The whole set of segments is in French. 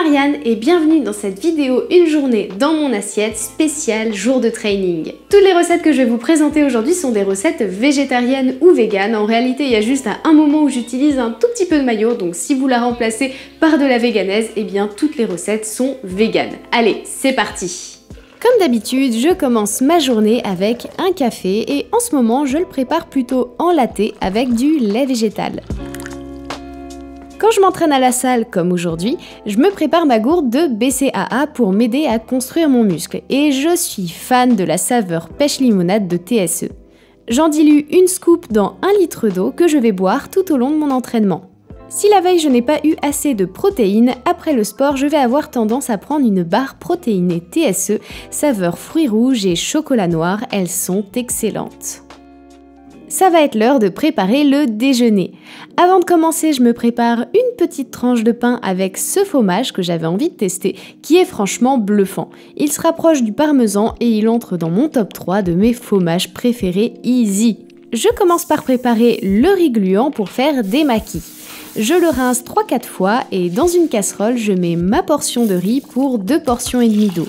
Marianne et bienvenue dans cette vidéo Une journée dans mon assiette spéciale jour de training. Toutes les recettes que je vais vous présenter aujourd'hui sont des recettes végétariennes ou véganes. En réalité, il y a juste un moment où j'utilise un tout petit peu de mayo, donc si vous la remplacez par de la véganaise, eh bien toutes les recettes sont véganes. Allez, c'est parti! Comme d'habitude, je commence ma journée avec un café et en ce moment, je le prépare plutôt en latte avec du lait végétal. Quand je m'entraîne à la salle comme aujourd'hui, je me prépare ma gourde de BCAA pour m'aider à construire mon muscle et je suis fan de la saveur pêche limonade de TSE. J'en dilue une scoop dans 1 litre d'eau que je vais boire tout au long de mon entraînement. Si la veille je n'ai pas eu assez de protéines, après le sport je vais avoir tendance à prendre une barre protéinée TSE, saveur fruits rouges et chocolat noir, elles sont excellentes. Ça va être l'heure de préparer le déjeuner. Avant de commencer, je me prépare une petite tranche de pain avec ce fromage que j'avais envie de tester, qui est franchement bluffant. Il se rapproche du parmesan et il entre dans mon top 3 de mes fromages préférés easy. Je commence par préparer le riz gluant pour faire des maquis. Je le rince 3-4 fois et dans une casserole, je mets ma portion de riz pour 2 portions et demie d'eau.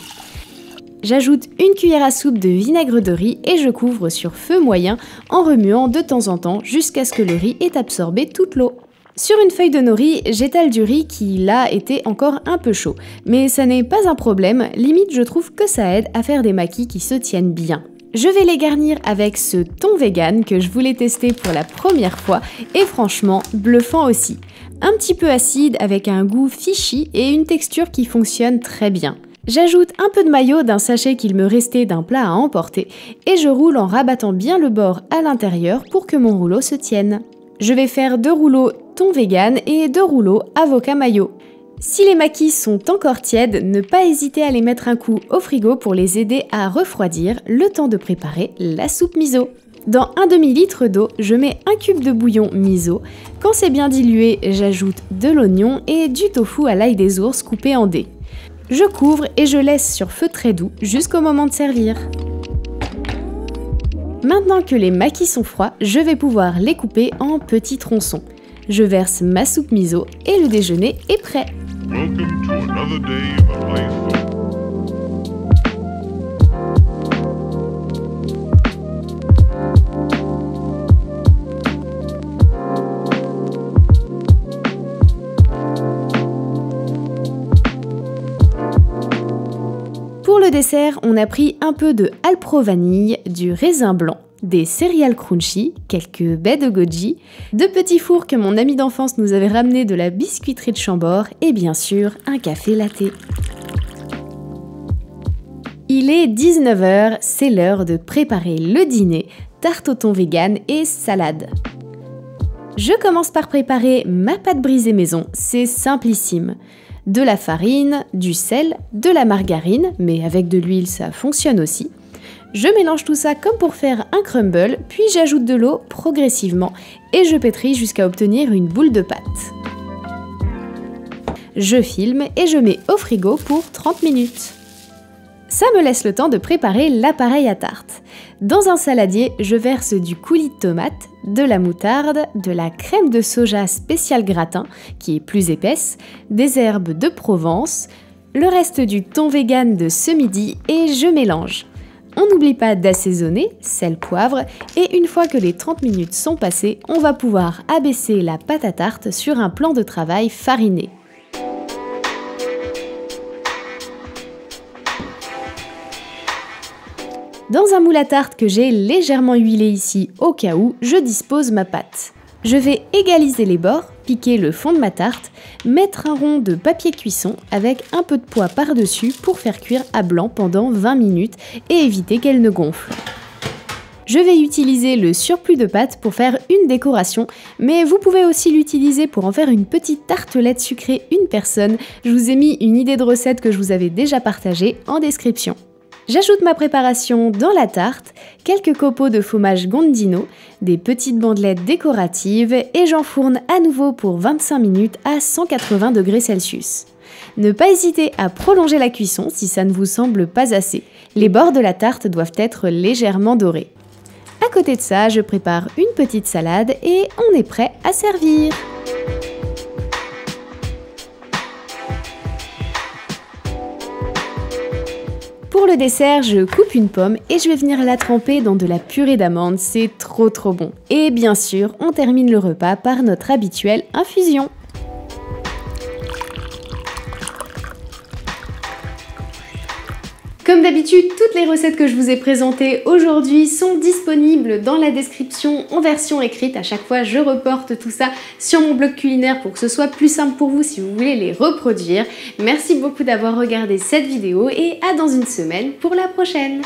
J'ajoute une cuillère à soupe de vinaigre de riz et je couvre sur feu moyen en remuant de temps en temps jusqu'à ce que le riz ait absorbé toute l'eau. Sur une feuille de nori, j'étale du riz qui là était encore un peu chaud, mais ça n'est pas un problème, limite je trouve que ça aide à faire des maquis qui se tiennent bien. Je vais les garnir avec ce thon vegan que je voulais tester pour la première fois et franchement bluffant aussi. Un petit peu acide avec un goût fishy et une texture qui fonctionne très bien. J'ajoute un peu de mayo d'un sachet qu'il me restait d'un plat à emporter et je roule en rabattant bien le bord à l'intérieur pour que mon rouleau se tienne. Je vais faire 2 rouleaux thon vegan et 2 rouleaux avocat mayo. Si les maquis sont encore tièdes, ne pas hésiter à les mettre un coup au frigo pour les aider à refroidir le temps de préparer la soupe miso. Dans un demi-litre d'eau, je mets un cube de bouillon miso. Quand c'est bien dilué, j'ajoute de l'oignon et du tofu à l'ail des ours coupé en dés. Je couvre et je laisse sur feu très doux jusqu'au moment de servir. Maintenant que les maquis sont froids, je vais pouvoir les couper en petits tronçons. Je verse ma soupe miso et le déjeuner est prêt. Welcome to another day in the life of... Pour le dessert, on a pris un peu de Alpro vanille, du raisin blanc, des céréales crunchy, quelques baies de goji, 2 petits fours que mon ami d'enfance nous avait ramenés de la biscuiterie de Chambord et bien sûr un café latte. Il est 19 h, c'est l'heure de préparer le dîner, tarte au thon vegan et salade. Je commence par préparer ma pâte brisée maison, c'est simplissime. De la farine, du sel, de la margarine, mais avec de l'huile ça fonctionne aussi. Je mélange tout ça comme pour faire un crumble, puis j'ajoute de l'eau progressivement et je pétris jusqu'à obtenir une boule de pâte. Je filme et je mets au frigo pour 30 minutes. Ça me laisse le temps de préparer l'appareil à tarte. Dans un saladier, je verse du coulis de tomate, de la moutarde, de la crème de soja spéciale gratin, qui est plus épaisse, des herbes de Provence, le reste du thon vegan de ce midi et je mélange. On n'oublie pas d'assaisonner, sel, poivre, et une fois que les 30 minutes sont passées, on va pouvoir abaisser la pâte à tarte sur un plan de travail fariné. Dans un moule à tarte que j'ai légèrement huilé ici au cas où, je dispose ma pâte. Je vais égaliser les bords, piquer le fond de ma tarte, mettre un rond de papier cuisson avec un peu de poids par-dessus pour faire cuire à blanc pendant 20 minutes et éviter qu'elle ne gonfle. Je vais utiliser le surplus de pâte pour faire une décoration, mais vous pouvez aussi l'utiliser pour en faire une petite tartelette sucrée une personne. Je vous ai mis une idée de recette que je vous avais déjà partagée en description. J'ajoute ma préparation dans la tarte, quelques copeaux de fromage Gondino, des petites bandelettes décoratives et j'enfourne à nouveau pour 25 minutes à 180 degrés Celsius. Ne pas hésiter à prolonger la cuisson si ça ne vous semble pas assez. Les bords de la tarte doivent être légèrement dorés. À côté de ça, je prépare une petite salade et on est prêt à servir. dessert, je coupe une pomme et je vais venir la tremper dans de la purée d'amandes, c'est trop bon. Et bien sûr, on termine le repas par notre habituelle infusion. Comme d'habitude, toutes les recettes que je vous ai présentées aujourd'hui sont disponibles dans la description en version écrite. À chaque fois, je reporte tout ça sur mon blog culinaire pour que ce soit plus simple pour vous si vous voulez les reproduire. Merci beaucoup d'avoir regardé cette vidéo et à dans une semaine pour la prochaine.